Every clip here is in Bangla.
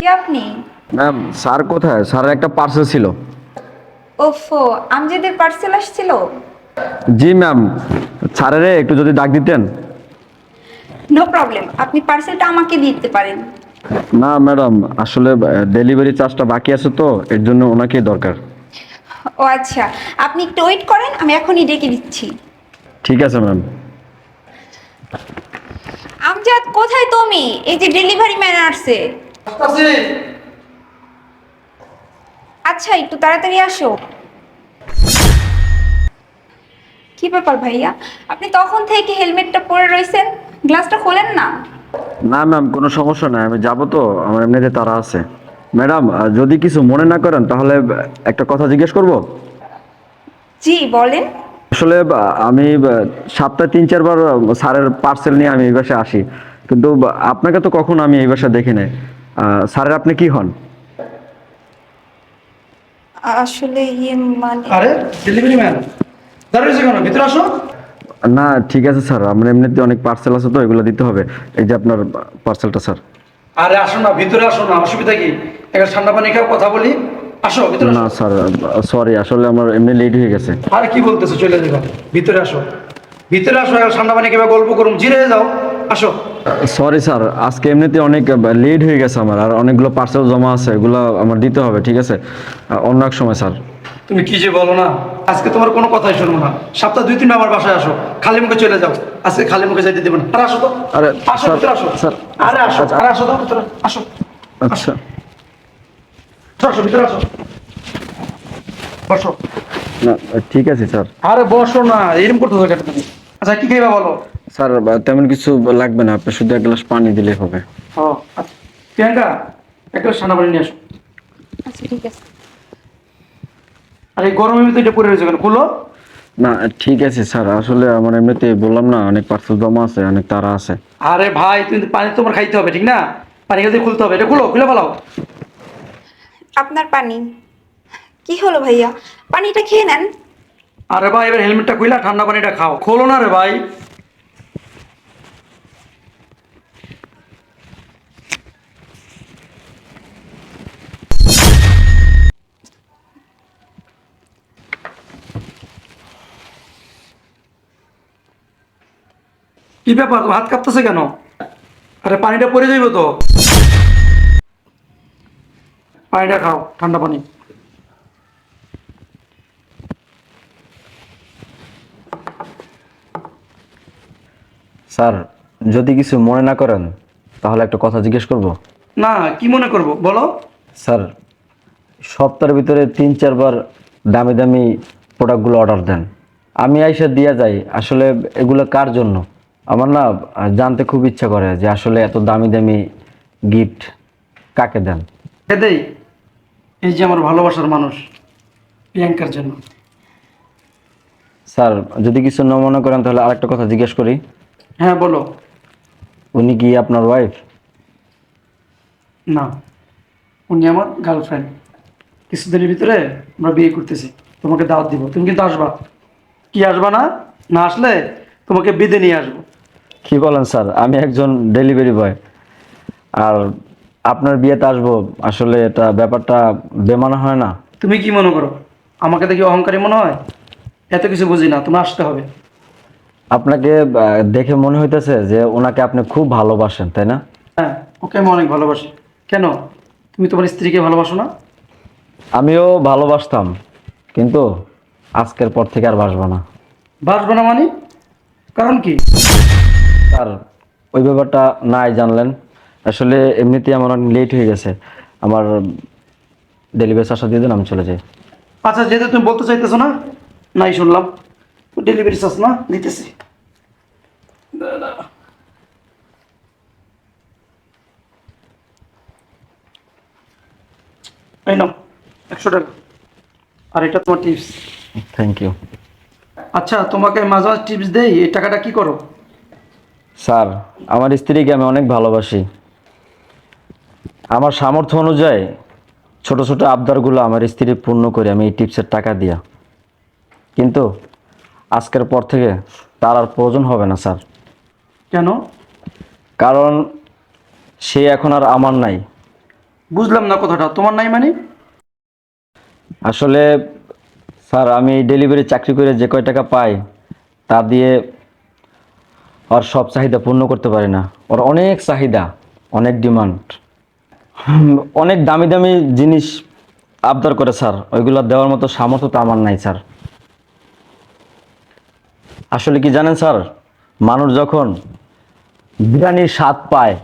কে আপনি? ম্যাম স্যার কোথায়? স্যারের একটা পার্সেল ছিল। ওফো, আমজেদের পার্সেল আসছিল। জি ম্যাম, স্যারের একটু যদি ডাক দিতেন। নো প্রবলেম, আপনি পার্সেলটা আমাকে দিতে পারেন। না ম্যাডাম, আসলে ডেলিভারি চার্জটা বাকি আছে তো, এর জন্য ওনাকেই দরকার। ও আচ্ছা, আপনি একটু ওয়েট করেন, আমি এখনই ডেকে দিচ্ছি। ঠিক আছে ম্যাম। আমজাদ, কোথায় তুমি? এই যে ডেলিভারি ম্যান আসছে। আসতাছি। আচ্ছা, একটু তাড়াতাড়ি আসো। কি ব্যাপার ভাইয়া, আপনি তখন থেকে হেলমেটটা পরে রয়েছেন, গ্লাসটা খোলেন না। না ম্যাম, কোনো সমস্যা নাই, আমি যাবো তো, আমার এমনিতে তারা আছে। ম্যাডাম, যদি কিছু মনে না করেন তাহলে একটা কথা জিজ্ঞেস করব। জি বলেন। আসলে আমি সপ্তাহে 3-4 বার স্যারের পার্সেল নিয়ে আমি এই বাসায় আসি, কিন্তু আপনাকে তো কখনো আমি এই বাসায় দেখি নাই। স্যারের আপনি কি হন? আসলে মানে আরে ডেলিভারি ম্যান দাঁড়িয়ে রয়েছে কেন? ভিতরে আসো। না ঠিক আছে স্যার, আমার এমনিতে অনেক পার্সেল আছে তো, এগুলো দিতে হবে। এই যে আপনার পার্সেলটা স্যার। আরে আসো না, ভিতরে আসো না, অসুবিধা কি? একটা ঠান্ডা পানি খাও, কথা বলি। আসো ভিতরে না আসো। স্যার, সরি, আসলে আমার এমনি লেট হয়ে গেছে। আরে কি বলতেছো, চলে যাবে। ভিতরে আসো, ভিতরে আসো, একটা ঠান্ডা পানি খেয়ে গল্প করুন, জিরে যাও। আসো। সরি স্যার, আজকে এমনিতে অনেক লেট হয়ে গেছে আমার, আর অনেকগুলো পার্সেল জমা আছে, এগুলো আমার দিতে হবে, ঠিক আছে? অন্য এক সময় স্যার। তুমি কি যে বলো না, আজকে তোমার কোনো কথাই শুনবো না। সপ্তাহে 2-3 আমার বাসায় আসো, খালি মুখে চলে যাও। আজকে খালি মুখে যাইতে দেবো না। আরে আসো তো, আরে আসো স্যার, ভিতরে আসো। স্যার, আরে আসো, আচ্ছা আরে আসো তো ভিতরে আসো। আচ্ছা। আসো ভিতরে আসো, বসো। না ঠিক আছে স্যার। আরে বসো না, এরকম করতেছো কেন তুমি? আচ্ছা কি খাইবা বলো? স্যার তেমন কিছু লাগবে না, আপনি শুধু 1 গ্লাস পানি দিলেই হবে। ও আচ্ছা, প্রিয়াঙ্কা একটা ঠান্ডা পানি নিয়ে আসো। আচ্ছা ঠিক আছে। আর এই গরমের ভিতরে এটা পড়ে রয়েছে কেন, খুলো। না ঠিক আছে স্যার, আসলে আমার এমনিতে বললাম না, অনেক পার্সেল জমা আছে, অনেক তাড়া আছে। আরে ভাই, তুমি পানি তোমার খাইতে হবে, ঠিক না? পানি খেতে খুলতে হবে, এটা খুলো, খুলে ফেলাও। আপনার পানি। কি হলো ভাইয়া, পানিটা খেয়ে নেন। আরে ভাই, এবার হেলমেটটা খুইলা ঠান্ডা পানিটা খাও, খোলো না রে ভাই। কি ব্যাপার, তোমার হাত কাঁপতেছে কেন? আরে পানিটা পড়ে যাইব তো। পানিটা খাও, ঠান্ডা পানি। স্যার, যদি কিছু মনে না করেন তাহলে একটা কথা জিজ্ঞেস করব। না, কি মনে করবো বলো। স্যার, সপ্তাহের ভিতরে 3-4 বার দামি দামি প্রোডাক্টগুলো অর্ডার দেন, আমি আইসা দিয়া যাই, আসলে এগুলো কার জন্য? আমার না জানতে খুব ইচ্ছা করে যে আসলে এত দামি দামি গিফট কাকে দেন। এটাই, এই যে আমার ভালোবাসার মানুষ, প্রিয়াঙ্কার জন্য। স্যার, যদি কিছু না মনে করেন তাহলে আরেকটা কথা জিজ্ঞেস করি। হ্যাঁ বলো। উনি কি আপনার ওয়াইফ? না, উনি আমার গার্লফ্রেন্ড। কিছুদিনের ভিতরে আমরা বিয়ে করতেছি, তোমাকে দাওয়াত দিব, তুমি কিন্তু আসবা। কি আসবা না? না আসলে তোমাকে বিদে নিয়ে আসবো। কি বলেন স্যার, আমি একজন ডেলিভারি বয়, আর আপনার বিয়েতে আসবো? আসলে এটা ব্যাপারটা বেমানা হয় না? তুমি কি মনে করো, আমাকে দেখি অহংকারী মনে হয়? এত কিছু বুঝি না, তুমি আসতে হবে। আপনাকে দেখে মনে হইতেছে যে ওনাকে আপনি খুব ভালোবাসেন, তাই না? হ্যাঁ, ওকে আমি অনেক ভালোবাসি। কেন, তুমি তোমার স্ত্রীকে ভালোবাসো না? আমিও ভালোবাসতাম, কিন্তু আজকের পর থেকে আর বাসবো না। বাসবো না মানে? কারণ কি? স্যার, ওই ব্যাপারটা নাই জানলেন, আসলে এমনিতেই আমার অনেক লেট হয়ে গেছে, আমার ডেলিভারি চার্জটা দিয়ে দেন, আমি চলে যাই। আচ্ছা, যেহেতু তুমি বলতে চাইতেছো না, নাই শুনলাম, ডেলিভারি চার্জ না দিতেছি। এই নাও 100 টাকা, আর এটা তোমার টিপস। Thank you. আচ্ছা, তোমাকে মাঝে মাঝে টিপস দেই, এই টাকাটা কি করো? স্যার, আমার স্ত্রীকে আমি অনেক ভালোবাসি, আমার সামর্থ্য অনুযায়ী ছোট ছোট আবদারগুলো আমার স্ত্রী পূর্ণ করে আমি এই টিপসের টাকা দিয়া, কিন্তু আজকের পর থেকে তার আর প্রয়োজন হবে না স্যার। কেন? কারণ সে এখন আর আমার নাই, বুঝলাম না কথাটা, তোমার নাই মানে? আসলে স্যার আমি ডেলিভারি চাকরি করে যে কয় টাকা পাই তা দিয়ে ওর সব চাহিদা পূর্ণ করতে পারি না। ওর অনেক চাহিদা, অনেক ডিমান্ড, অনেক দামি দামি জিনিস আবদার করে স্যার। ওইগুলো দেওয়ার মতো সামর্থ্য তো আমার নাই স্যার। আসলে কি জানেন স্যার, মানুষ যখন বিরিয়ানির স্বাদ পায়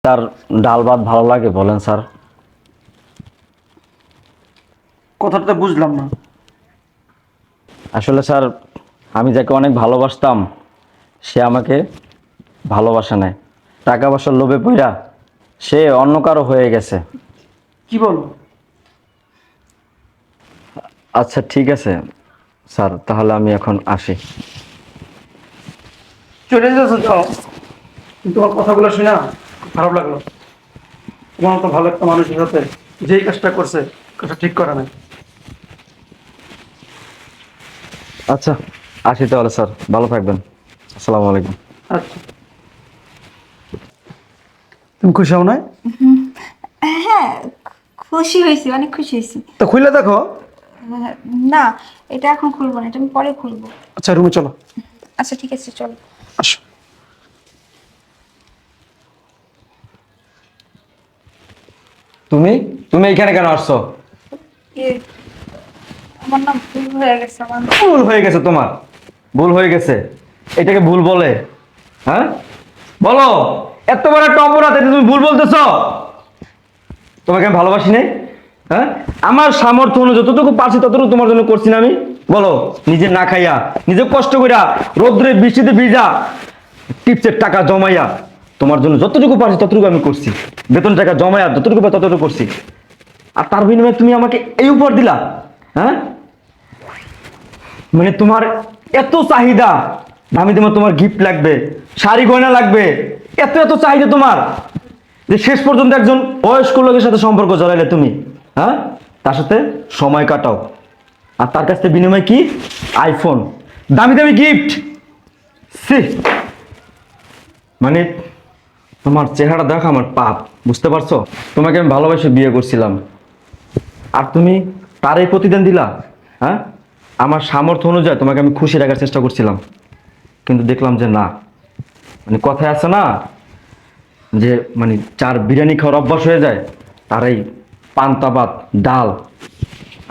তার ডাল ভাত ভালো লাগে বলেন স্যার? কথাটা তো বুঝলাম না। আসলে স্যার আমি যাকে অনেক ভালোবাসতাম সে আমাকে ভালোবাসে নাই, টাকা পয়সার লোভে পইরা সে অন্য কারো হয়ে গেছে। কি বলো? আচ্ছা ঠিক আছে স্যার, তাহলে আমি এখন আসি। চলে যেতেছো, যাও। কিন্তু তোমার কথাগুলো শুনে না খুব খারাপ লাগলো। তোমার মতো ভালো একটা মানুষের সাথে যেই কাজটা করছে, কাজটা ঠিক করে নাই। আচ্ছা আসি তাহলে স্যার, ভালো থাকবেন। আসসালামু আলাইকুম। আচ্ছা, তুমি খুশি হও না? হ্যাঁ, খুশি হয়েছি, অনেক খুশি হয়েছি। তো খুলে দেখো। না, এটা এখন খুলবো না, এটা আমি পরে খুলবো। আচ্ছা, রুমে চলো। আচ্ছা ঠিক আছে, চলো। আসো। তুমি তুমি এখানে কেন আসছো? আমার না ভুল হয়ে গেছে, আমার ভুল হয়ে গেছে তোমার? ভুল হয়ে গেছে এটাকে ভুল বলে? হ্যাঁ বলো, এত বড় একটা অপরাধ এটা তুমি ভুল বলতেছো? তোমাকে আমি ভালোবাসি নাই? হ্যাঁ, আমার সামর্থ্য অনুযায়ী যতটুকু পারছি ততটুকু তোমার জন্য করছি না আমি? বলো, নিজে না খাইয়া নিজে কষ্ট কইরা রোদ্রে বৃষ্টিতে ভিজা টিপসের টাকা জমাইয়া তোমার জন্য যতটুকু পারছি ততটুকু আমি করছি, বেতন টাকা জমাইয়া যতটুকু পাই ততটুকু করছি। আর তার বিনিময়ে তুমি আমাকে এই উপহার দিলা? হ্যাঁ, মানে তোমার এত চাহিদা, দামি দামি তোমার গিফট লাগবে, শাড়ি গয়না লাগবে, এত এত চাহিদা তোমার, যে শেষ পর্যন্ত একজন বয়স্ক লোকের সাথে সম্পর্ক জড়াইলে তুমি। হ্যাঁ, তার সাথে সময় কাটাও, আর তার কাছ থেকে বিনিময় কি? আইফোন, দামি দামি গিফট। সি, মানে তোমার চেহারা দেখা আমার পাপ, বুঝতে পারছো? তোমাকে আমি ভালোবেসে বিয়ে করছিলাম আর তুমি তারই প্রতিদান দিলা। হ্যাঁ, আমার সামর্থ্য অনুযায়ী তোমাকে আমি খুশি রাখার চেষ্টা করছিলাম, কিন্তু দেখলাম যে না, মানে কথায় আছে না যে মানে যার বিরিয়ানি খাওয়ার অভ্যাস হয়ে যায় তার এই পান্তা ভাত, ডাল,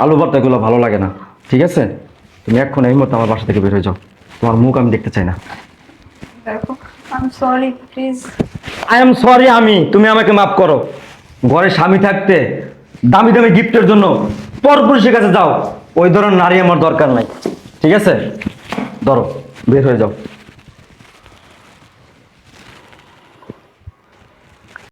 আলু ভর্তা এগুলো ভালো লাগে না। ঠিক আছে, তুমি এখন এই মুহূর্তে আমার বাসা থেকে বের হয়ে যাও, তোমার মুখ আমি দেখতে চাই না। দেখো, I am sorry, please. I am sorry, তুমি আমাকে মাফ করো। ঘরে স্বামী থাকতে দামি দামি গিফটের জন্য পরপুরুষের কাছে যাও, ওই ধরনের নারী আমার দরকার নাই। ঠিক আছে, ধরো, বের হয়ে যাও।